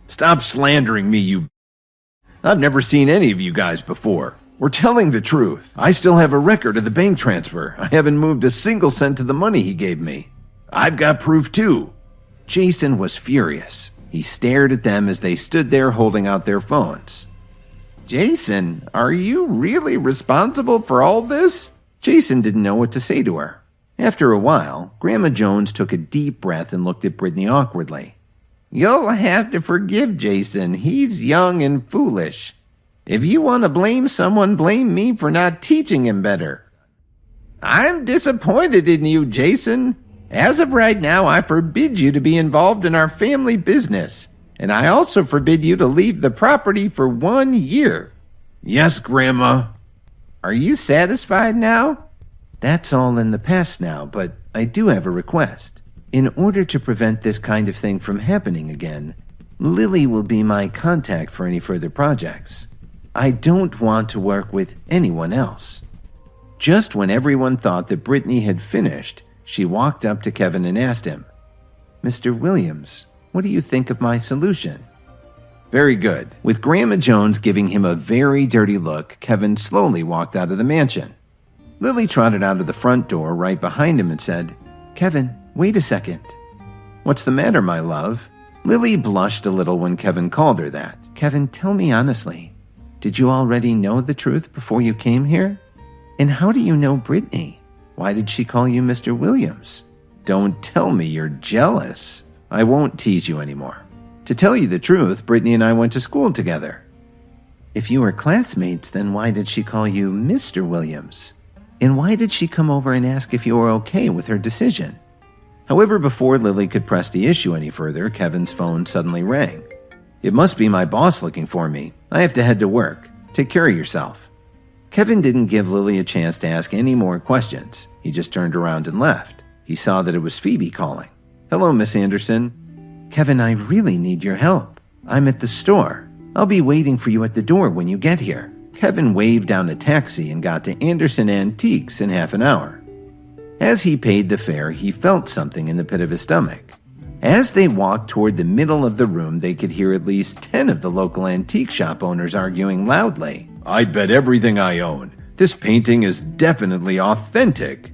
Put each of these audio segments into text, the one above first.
Stop slandering me, you... I've never seen any of you guys before. We're telling the truth. I still have a record of the bank transfer. I haven't moved a single cent of the money he gave me. I've got proof too. Jason was furious. He stared at them as they stood there holding out their phones. Jason, are you really responsible for all this? Jason didn't know what to say to her. After a while, Grandma Jones took a deep breath and looked at Brittany awkwardly. You'll have to forgive Jason. He's young and foolish. If you want to blame someone, blame me for not teaching him better. I'm disappointed in you, Jason. As of right now, I forbid you to be involved in our family business, and I also forbid you to leave the property for 1 year. Yes, Grandma. Are you satisfied now? That's all in the past now, but I do have a request. In order to prevent this kind of thing from happening again, Lily will be my contact for any further projects. I don't want to work with anyone else. Just when everyone thought that Brittany had finished, she walked up to Kevin and asked him, Mr. Williams, what do you think of my solution? Very good. With Grandma Jones giving him a very dirty look, Kevin slowly walked out of the mansion. Lily trotted out of the front door right behind him and said, Kevin, wait a second. What's the matter, my love? Lily blushed a little when Kevin called her that. Kevin, tell me honestly, did you already know the truth before you came here? And how do you know Brittany? Why did she call you Mr. Williams? Don't tell me you're jealous. I won't tease you anymore. To tell you the truth, Brittany and I went to school together. If you were classmates, then why did she call you Mr. Williams? And why did she come over and ask if you were okay with her decision? However, before Lily could press the issue any further, Kevin's phone suddenly rang. It must be my boss looking for me. I have to head to work. Take care of yourself. Kevin didn't give Lily a chance to ask any more questions. He just turned around and left. He saw that it was Phoebe calling. Hello, Miss Anderson. Kevin, I really need your help. I'm at the store. I'll be waiting for you at the door when you get here. Kevin waved down a taxi and got to Anderson Antiques in half an hour. As he paid the fare, he felt something in the pit of his stomach. As they walked toward the middle of the room, they could hear at least 10 of the local antique shop owners arguing loudly. I'd bet everything I own. This painting is definitely authentic.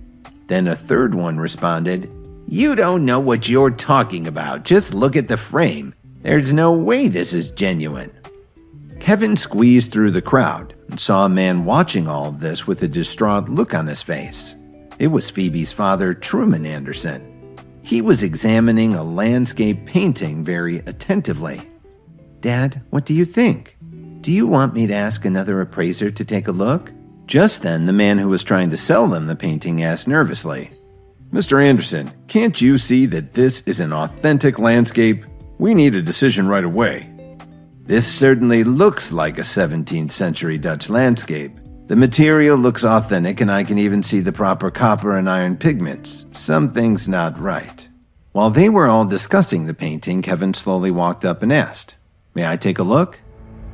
Then a third one responded, You don't know what you're talking about. Just look at the frame. There's no way this is genuine. Kevin squeezed through the crowd and saw a man watching all of this with a distraught look on his face. It was Phoebe's father, Truman Anderson. He was examining a landscape painting very attentively. Dad, what do you think? Do you want me to ask another appraiser to take a look? Just then, the man who was trying to sell them the painting asked nervously, Mr. Anderson, can't you see that this is an authentic landscape? We need a decision right away. This certainly looks like a 17th century Dutch landscape. The material looks authentic and I can even see the proper copper and iron pigments. Something's not right. While they were all discussing the painting, Kevin slowly walked up and asked, May I take a look?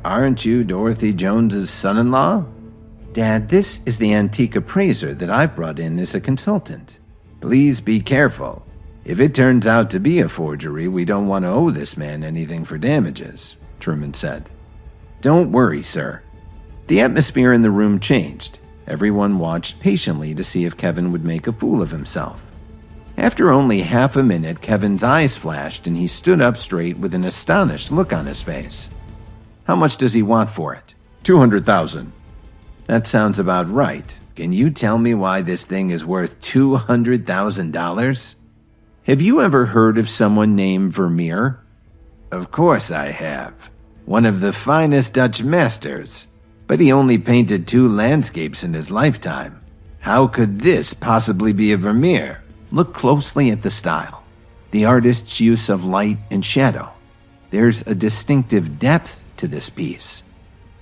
Aren't you Dorothy Jones's son-in-law? Dad, this is the antique appraiser that I brought in as a consultant. Please be careful. If it turns out to be a forgery, we don't want to owe this man anything for damages, Truman said. Don't worry, sir. The atmosphere in the room changed. Everyone watched patiently to see if Kevin would make a fool of himself. After only half a minute, Kevin's eyes flashed and he stood up straight with an astonished look on his face. How much does he want for it? $200,000. That sounds about right. Can you tell me why this thing is worth $200,000? Have you ever heard of someone named Vermeer? Of course I have. One of the finest Dutch masters. But he only painted 2 landscapes in his lifetime. How could this possibly be a Vermeer? Look closely at the style. The artist's use of light and shadow. There's a distinctive depth to this piece.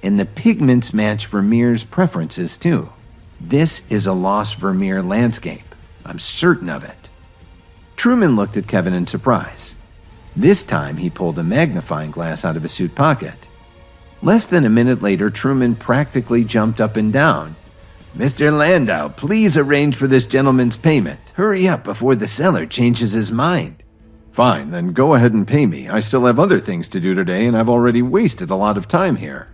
And the pigments match Vermeer's preferences too. This is a lost Vermeer landscape. I'm certain of it. Truman looked at Kevin in surprise. This time he pulled a magnifying glass out of his suit pocket. Less than a minute later, Truman practically jumped up and down. Mr. Landau, please arrange for this gentleman's payment. Hurry up before the seller changes his mind. Fine, then go ahead and pay me. I still have other things to do today, and I've already wasted a lot of time here.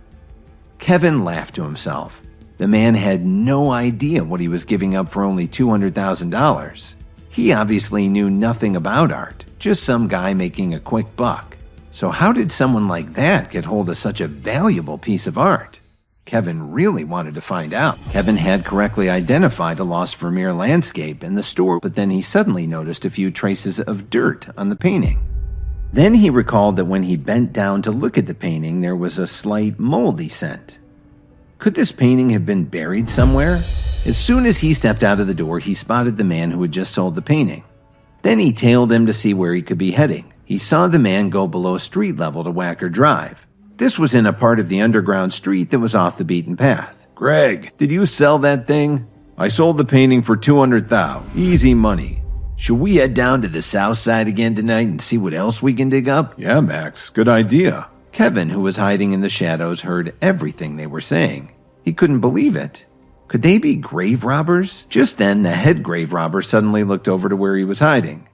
Kevin laughed to himself. The man had no idea what he was giving up for only $200,000. He obviously knew nothing about art, just some guy making a quick buck. So how did someone like that get hold of such a valuable piece of art? Kevin really wanted to find out. Kevin had correctly identified a lost Vermeer landscape in the store, but then he suddenly noticed a few traces of dirt on the painting. Then he recalled that when he bent down to look at the painting, there was a slight moldy scent. Could this painting have been buried somewhere? As soon as he stepped out of the door, he spotted the man who had just sold the painting. Then he tailed him to see where he could be heading. He saw the man go below street level to Wacker Drive. This was in a part of the underground street that was off the beaten path. Greg, did you sell that thing? I sold the painting for $200,000. Easy money. Should we head down to the south side again tonight and see what else we can dig up? Yeah, Max, good idea. Kevin, who was hiding in the shadows, heard everything they were saying. He couldn't believe it. Could they be grave robbers? Just then, the head grave robber suddenly looked over to where he was hiding.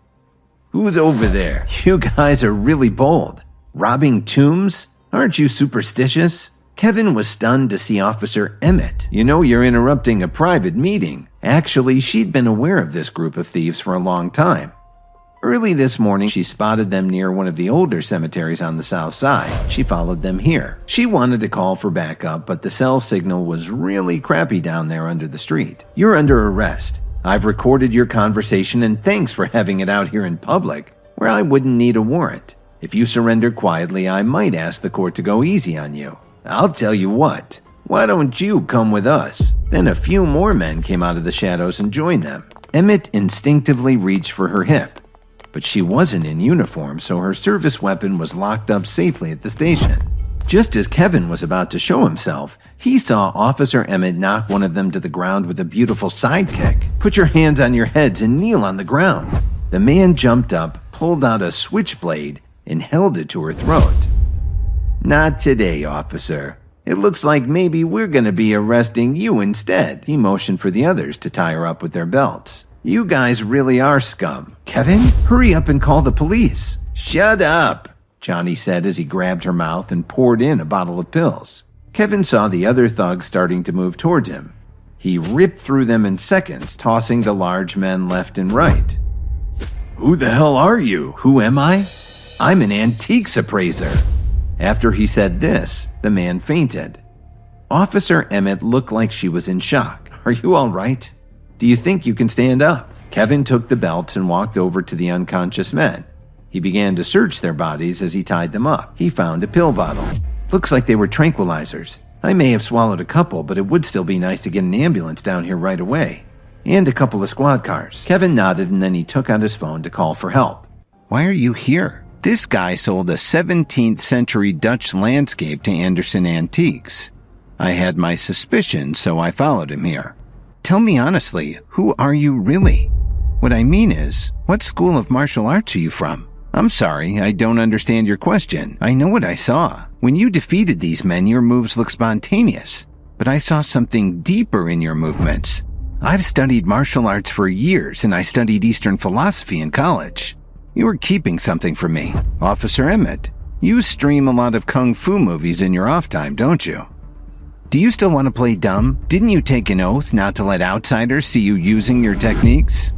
Who's over there? You guys are really bold. Robbing tombs? Aren't you superstitious? Kevin was stunned to see Officer Emmet. You know you're interrupting a private meeting. Actually, she'd been aware of this group of thieves for a long time. Early this morning, she spotted them near one of the older cemeteries on the south side. She followed them here. She wanted to call for backup, but the cell signal was really crappy down there under the street. You're under arrest. I've recorded your conversation, and thanks for having it out here in public, where I wouldn't need a warrant. If you surrender quietly, I might ask the court to go easy on you. I'll tell you what. Why don't you come with us? Then a few more men came out of the shadows and joined them. Emmet instinctively reached for her hip. But she wasn't in uniform, so her service weapon was locked up safely at the station. Just as Kevin was about to show himself, he saw Officer Emmet knock one of them to the ground with a beautiful sidekick. Put your hands on your heads and kneel on the ground. The man jumped up, pulled out a switchblade, and held it to her throat. Not today, officer. It looks like maybe we're going to be arresting you instead. He motioned for the others to tie her up with their belts. You guys really are scum. Kevin, hurry up and call the police. Shut up, Johnny said as he grabbed her mouth and poured in a bottle of pills. Kevin saw the other thugs starting to move towards him. He ripped through them in seconds, tossing the large men left and right. Who the hell are you? Who am I? I'm an antiques appraiser. After he said this, the man fainted. Officer Emmet looked like she was in shock. Are you all right? Do you think you can stand up? Kevin took the belts and walked over to the unconscious men. He began to search their bodies as he tied them up. He found a pill bottle. Looks like they were tranquilizers. I may have swallowed a couple, but it would still be nice to get an ambulance down here right away. And a couple of squad cars. Kevin nodded and then he took out his phone to call for help. Why are you here? This guy sold a 17th century Dutch landscape to Anderson Antiques. I had my suspicions, so I followed him here. Tell me honestly, who are you really? What I mean is, what school of martial arts are you from? I'm sorry, I don't understand your question. I know what I saw. When you defeated these men, your moves looked spontaneous. But I saw something deeper in your movements. I've studied martial arts for years, and I studied Eastern philosophy in college. You are keeping something from me. Officer Emmet, you stream a lot of kung fu movies in your off time, don't you? Do you still want to play dumb? Didn't you take an oath not to let outsiders see you using your techniques?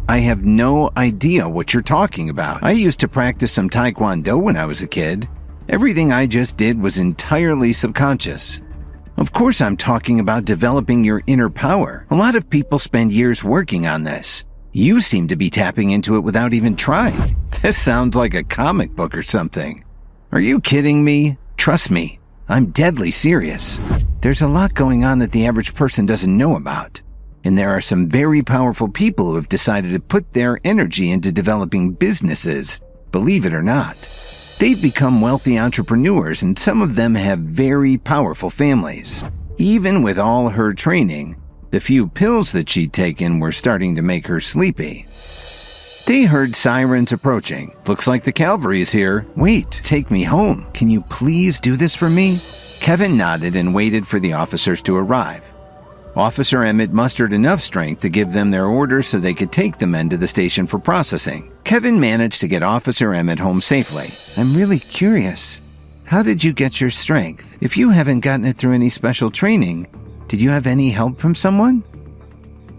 I have no idea what you're talking about. I used to practice some taekwondo when I was a kid. Everything I just did was entirely subconscious. Of course I'm talking about developing your inner power. A lot of people spend years working on this. You seem to be tapping into it without even trying. This sounds like a comic book or something. Are you kidding me? Trust me, I'm deadly serious. There's a lot going on that the average person doesn't know about. And there are some very powerful people who have decided to put their energy into developing businesses, believe it or not. They've become wealthy entrepreneurs, and some of them have very powerful families. Even with all her training, the few pills that she'd taken were starting to make her sleepy. They heard sirens approaching. Looks like the cavalry is here. Wait, take me home. Can you please do this for me? Kevin nodded and waited for the officers to arrive. Officer Emmet mustered enough strength to give them their orders so they could take the men to the station for processing. Kevin managed to get Officer Emmet home safely. I'm really curious. How did you get your strength? If you haven't gotten it through any special training, did you have any help from someone?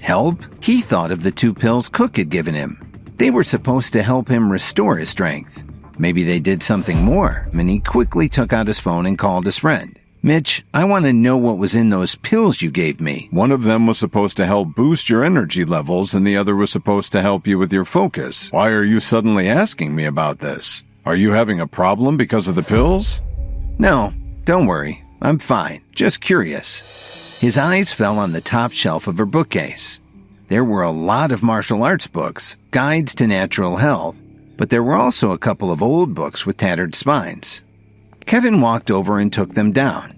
Help? He thought of the 2 pills Cook had given him. They were supposed to help him restore his strength. Maybe they did something more, and he quickly took out his phone and called his friend. Mitch, I want to know what was in those pills you gave me. One of them was supposed to help boost your energy levels, and the other was supposed to help you with your focus. Why are you suddenly asking me about this? Are you having a problem because of the pills? No, don't worry. I'm fine. Just curious. His eyes fell on the top shelf of her bookcase. There were a lot of martial arts books, guides to natural health, but there were also a couple of old books with tattered spines. Kevin walked over and took them down.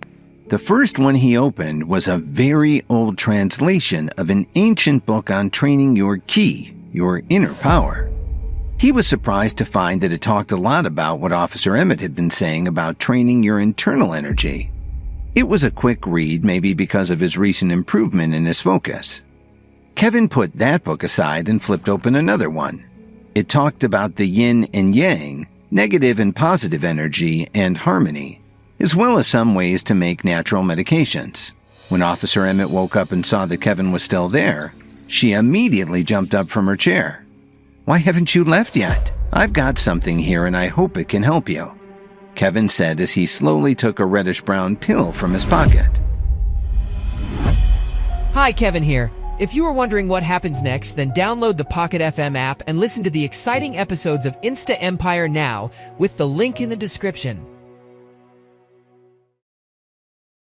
The first one he opened was a very old translation of an ancient book on training your ki, your inner power. He was surprised to find that it talked a lot about what Officer Emmet had been saying about training your internal energy. It was a quick read, maybe because of his recent improvement in his focus. Kevin put that book aside and flipped open another one. It talked about the yin and yang, negative and positive energy, and harmony, as well as some ways to make natural medications. When Officer Emmet woke up and saw that Kevin was still there, she immediately jumped up from her chair. Why haven't you left yet? I've got something here and I hope it can help you, Kevin said as he slowly took a reddish-brown pill from his pocket. Hi, Kevin here. If you are wondering what happens next, then download the Pocket FM app and listen to the exciting episodes of Insta Empire now with the link in the description.